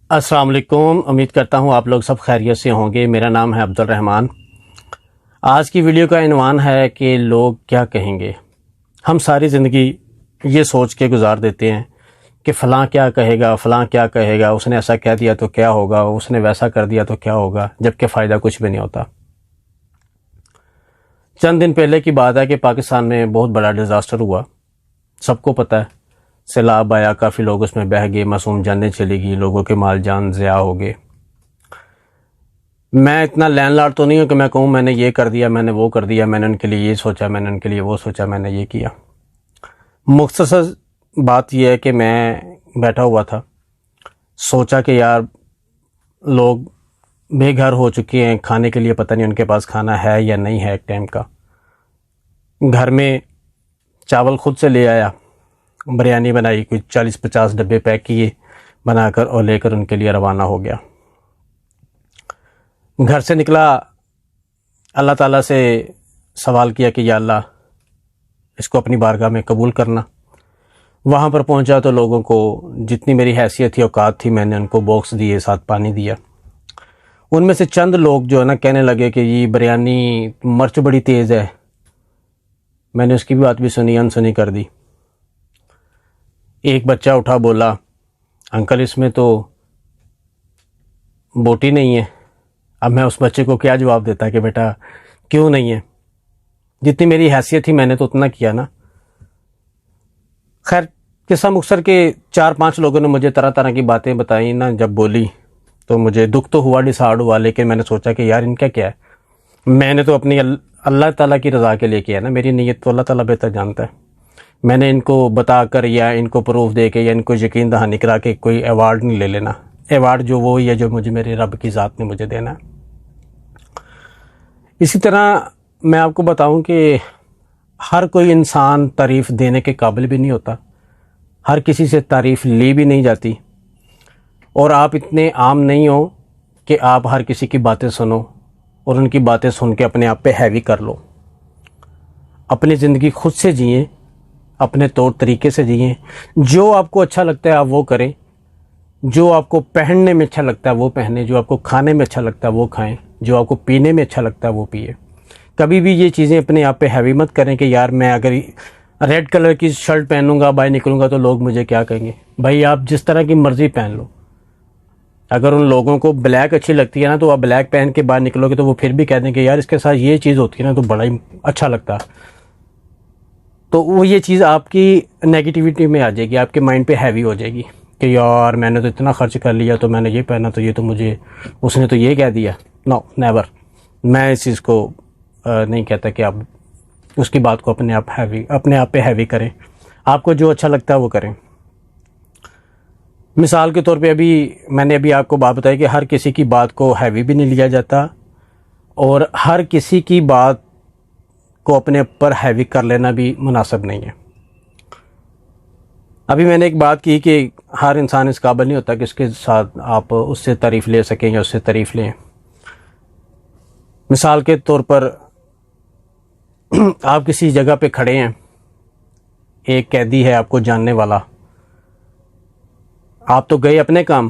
السلام علیکم، امید کرتا ہوں آپ لوگ سب خیریت سے ہوں گے۔ میرا نام ہے عبدالرحمن۔ آج کی ویڈیو کا عنوان ہے کہ لوگ کیا کہیں گے۔ ہم ساری زندگی یہ سوچ کے گزار دیتے ہیں کہ فلاں کیا کہے گا، فلاں کیا کہے گا، اس نے ایسا کہہ دیا تو کیا ہوگا، اس نے ویسا کر دیا تو کیا ہوگا، جبکہ فائدہ کچھ بھی نہیں ہوتا۔ چند دن پہلے کی بات ہے کہ پاکستان میں بہت بڑا ڈیزاسٹر ہوا، سب کو پتہ ہے۔ سیلاب آیا، کافی لوگ اس میں بہہ گئے، معصوم جانیں چلی گئی، لوگوں کے مال جان ضیاء ہو گئے۔ میں اتنا لینڈ لارڈ تو نہیں ہوں کہ میں کہوں میں نے یہ کر دیا، میں نے وہ کر دیا، میں نے ان کے لیے یہ سوچا، میں نے ان کے لیے وہ سوچا، میں نے یہ کیا۔ مختصر بات یہ ہے کہ میں بیٹھا ہوا تھا، سوچا کہ یار لوگ بے گھر ہو چکے ہیں، کھانے کے لیے پتہ نہیں ان کے پاس کھانا ہے یا نہیں ہے ایک ٹائم کا۔ گھر میں چاول خود سے لے آیا، بریانی بنائی، کوئی 40-50 ڈبے پیک کیے بنا کر اور لے کر ان کے لیے روانہ ہو گیا۔ گھر سے نکلا، اللہ تعالیٰ سے سوال کیا کہ یا اللہ اس کو اپنی بارگاہ میں قبول کرنا۔ وہاں پر پہنچا تو لوگوں کو جتنی میری حیثیت تھی، اوقات تھی، میں نے ان کو باکس دیے، ساتھ پانی دیا۔ ان میں سے چند لوگ جو ہے نا کہنے لگے کہ یہ بریانی مرچ بڑی تیز ہے۔ میں نے اس کی بھی بات بھی سنی، انسنی کر دی۔ ایک بچہ اٹھا بولا انکل اس میں تو بوٹی نہیں ہے۔ اب میں اس بچے کو کیا جواب دیتا کہ بیٹا کیوں نہیں ہے؟ جتنی میری حیثیت تھی میں نے تو اتنا کیا نا۔ خیر قصہ مختصر کے 4-5 لوگوں نے مجھے طرح طرح کی باتیں بتائیں نا، جب بولی تو مجھے دکھ تو ہوا، ڈسہارڈ ہوا، لیکن میں نے سوچا کہ یار ان کا کیا ہے، میں نے تو اپنی اللہ تعالیٰ کی رضا کے لیے کیا نا، میری نیت تو اللہ تعالیٰ بہتر جانتا ہے۔ میں نے ان کو بتا کر یا ان کو پروف دے کے یا ان کو یقین دہانی کرا کے کوئی ایوارڈ نہیں لے لینا۔ ایوارڈ جو وہی ہے جو مجھے میرے رب کی ذات نے مجھے دینا ہے۔ اسی طرح میں آپ کو بتاؤں کہ ہر کوئی انسان تعریف دینے کے قابل بھی نہیں ہوتا، ہر کسی سے تعریف لی بھی نہیں جاتی، اور آپ اتنے عام نہیں ہو کہ آپ ہر کسی کی باتیں سنو اور ان کی باتیں سن کے اپنے آپ پہ ہیوی کر لو۔ اپنی زندگی خود سے جئیں، اپنے طور طریقے سے جئیں، جو آپ کو اچھا لگتا ہے آپ وہ کریں، جو آپ کو پہننے میں اچھا لگتا ہے وہ پہنیں، جو آپ کو کھانے میں اچھا لگتا ہے وہ کھائیں، جو آپ کو پینے میں اچھا لگتا ہے وہ پیے۔ کبھی بھی یہ چیزیں اپنے آپ پہ ہیوی مت کریں کہ یار میں اگر ریڈ کلر کی شرٹ پہنوں گا باہر نکلوں گا تو لوگ مجھے کیا کہیں گے۔ بھائی آپ جس طرح کی مرضی پہن لو، اگر ان لوگوں کو بلیک اچھی لگتی ہے نا تو آپ بلیک پہن کے باہر نکلو گے تو وہ پھر بھی کہہ دیں کہ یار اس کے ساتھ یہ چیز ہوتی ہے نا تو بڑا ہی اچھا لگتا ہے، تو وہ یہ چیز آپ کی نیگیٹیوٹی میں آ جائے گی، آپ کے مائنڈ پہ ہیوی ہو جائے گی کہ یار میں نے تو اتنا خرچ کر لیا تو میں نے یہ پہنا تو یہ تو مجھے اس نے تو یہ کہہ دیا۔ نو نیور، میں اس چیز کو نہیں کہتا کہ آپ اس کی بات کو اپنے آپ پہ ہیوی کریں۔ آپ کو جو اچھا لگتا ہے وہ کریں۔ مثال کے طور پہ میں نے ابھی آپ کو بات بتائی کہ ہر کسی کی بات کو ہیوی بھی نہیں لیا جاتا، اور ہر کسی کی بات کو اپنے اوپر ہیوی کر لینا بھی مناسب نہیں ہے۔ ابھی میں نے ایک بات کی کہ ہر انسان اس قابل نہیں ہوتا کہ اس کے ساتھ آپ اس سے تعریف لے سکیں یا اس سے تعریف لیں۔ مثال کے طور پر آپ کسی جگہ پہ کھڑے ہیں، ایک قیدی ہے آپ کو جاننے والا، آپ تو گئے اپنے کام،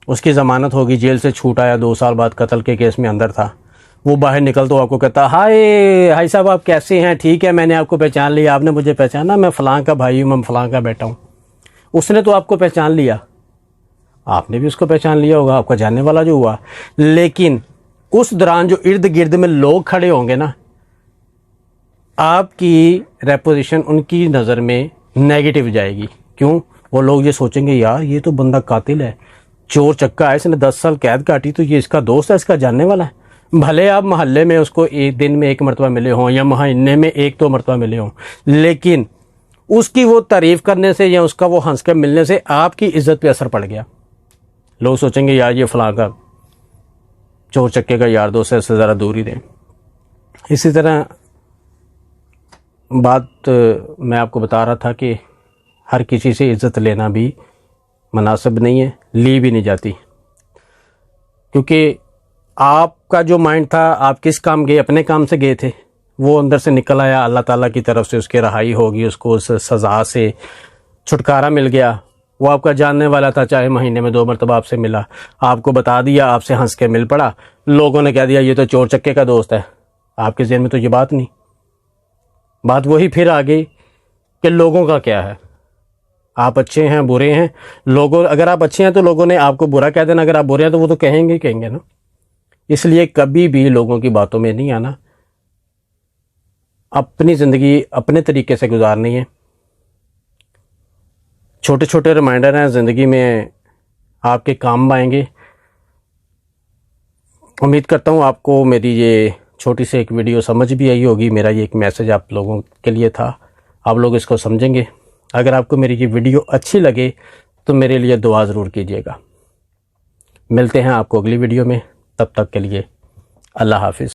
اس کی ضمانت ہوگی، جیل سے چھوٹ آیا، 2 سال بعد قتل کے کیس میں اندر تھا، وہ باہر نکل تو آپ کو کہتا ہائے صاحب آپ کیسے ہیں، ٹھیک ہے میں نے آپ کو پہچان لیا، آپ نے مجھے پہچانا، میں فلاں کا بھائی ہوں، میں فلاں کا بیٹا ہوں۔ اس نے تو آپ کو پہچان لیا، آپ نے بھی اس کو پہچان لیا ہوگا، آپ کا جاننے والا جو ہوا، لیکن اس دوران جو ارد گرد میں لوگ کھڑے ہوں گے نا، آپ کی ریپوزیشن ان کی نظر میں نیگیٹو جائے گی۔ کیوں؟ وہ لوگ یہ سوچیں گے یار یہ تو بندہ قاتل ہے، چور چکا ہے، اس نے 10 سال قید کاٹی تو یہ اس کا دوست ہے، اس کا جاننے والا ہے۔ بھلے آپ محلے میں اس کو ایک دن میں 1 مرتبہ ملے ہوں یا مہینے میں 1-2 مرتبہ ملے ہوں، لیکن اس کی وہ تعریف کرنے سے یا اس کا وہ ہنس کے ملنے سے آپ کی عزت پہ اثر پڑ گیا۔ لوگ سوچیں گے یار یہ فلاں کا چور چکے کا یار دوست ہے، اس سے ذرا دور ہی دیں۔ اسی طرح بات میں آپ کو بتا رہا تھا کہ ہر کسی سے عزت لینا بھی مناسب نہیں ہے، لی بھی نہیں جاتی، کیونکہ آپ کا جو مائنڈ تھا آپ کس کام گئے، اپنے کام سے گئے تھے، وہ اندر سے نکل آیا، اللہ تعالیٰ کی طرف سے اس کی رہائی ہوگی، اس کو اس سزا سے چھٹکارا مل گیا، وہ آپ کا جاننے والا تھا، چاہے مہینے میں 2 مرتبہ آپ سے ملا، آپ کو بتا دیا، آپ سے ہنس کے مل پڑا، لوگوں نے کہہ دیا یہ تو چور چکے کا دوست ہے. آپ کے ذہن میں تو یہ بات نہیں. بات وہی پھر آ گئی کہ لوگوں کا کیا ہے. آپ اچھے ہیں برے ہیں، لوگوں اگر آپ اچھے ہیں تو لوگوں نے آپ کو برا کہہ دینا، اگر آپ برے ہیں تو وہ تو کہیں گے نا. اس لیے کبھی بھی لوگوں کی باتوں میں نہیں آنا، اپنی زندگی اپنے طریقے سے گزارنی ہے. چھوٹے چھوٹے ریمائنڈر ہیں، زندگی میں آپ کے کام آئیں گے. امید کرتا ہوں آپ کو میری یہ چھوٹی سی ایک ویڈیو سمجھ بھی آئی ہوگی. میرا یہ ایک میسج آپ لوگوں کے لیے تھا، آپ لوگ اس کو سمجھیں گے. اگر آپ کو میری یہ ویڈیو اچھی لگے تو میرے لیے دعا ضرور کیجیے گا. ملتے ہیں آپ کو اگلی ویڈیو میں، تب تک کے لیے اللہ حافظ.